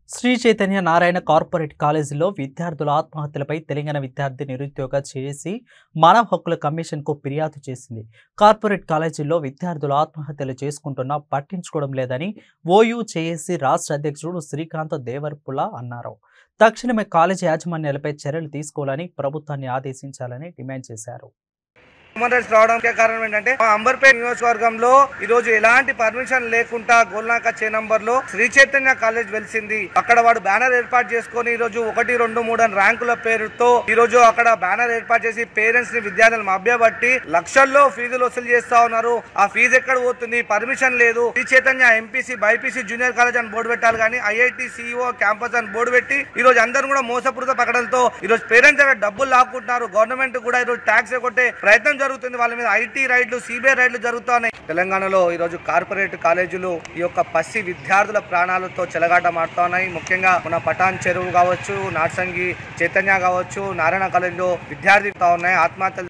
Shri Chaitanya Narayana corporate కాలేజీలో విద్యార్థుల ఆత్మహత్యలపై తెలంగాణ విద్యార్థి నిరుద్యోగ చేసి మానవ హక్కుల కమిషన్కు ఫిర్యాదు చేసింది. కార్పొరేట్ కాలేజీల్లో విద్యార్థులు ఆత్మహత్యలు చేసుకుంటున్నా పట్టించుకోవడం లేదని ఓయూ చేసి రాష్ట్ర అధ్యక్షుడు శ్రీకాంత్ దేవర్పుల అన్నారు. తక్షణమే కాలేజీ యాజమాన్యాలపై చర్యలు తీసుకోవాలని ప్రభుత్వాన్ని ఆదేశించాలని డిమాండ్ చేశారు. హ్యూమన్ రైట్స్ రావడానికి కారణం ఏంటంటే అంబర్పేట నియోజకవర్గంలో ఈ రోజు ఎలాంటి పర్మిషన్ లేకుండా గోల్నాక చే నంబర్ లో శ్రీ చైతన్య కాలేజ్ వెలిసింది. అక్కడ వాడు బ్యానర్ ఏర్పాటు చేసుకుని ఈ రోజు 1, 2, 3 అని ర్యాంకుల పేరుతో ఈ రోజు అక్కడ బ్యానర్ ఏర్పాటు చేసి పేరెంట్స్ ని విద్యార్థులను మభ్యబట్టి లక్షల్లో ఫీజులు వసూలు చేస్తా ఉన్నారు. ఆ ఫీజు ఎక్కడ పోతుంది? పర్మిషన్ లేదు. Shri Chaitanya MPC BiPC junior college అని బోర్డు పెట్టాలి కానీ ఐఐటి సిఇఓ క్యాంపస్ అని బోర్డు పెట్టి ఈ రోజు అందరూ కూడా మోసపూరిత ప్రకటనలతో ఈ రోజు పేరెంట్స్ దగ్గర డబ్బులు లాక్కుంటున్నారు. గవర్నమెంట్ కూడా ఈ రోజు ట్యాక్స్ కొట్టే ప్రయత్నం జరుగుతుంది. వాళ్ళ మీద ఐటీ రైడ్లు, సిబిఐ రైడ్లు జరుగుతున్నాయి. తెలంగాణలో ఈ రోజు కార్పొరేట్ కాలేజీలు ఈ యొక్క పసి విద్యార్థుల ప్రాణాలతో చెలగాటమాడుతా ఉన్నాయి. ముఖ్యంగా మన పటాన్ చెరువు కావచ్చు, నార్సంగి చైతన్య కావచ్చు, నారాయణ కాలేజీలో విద్యార్థులు ఉన్నాయి ఆత్మహత్యలు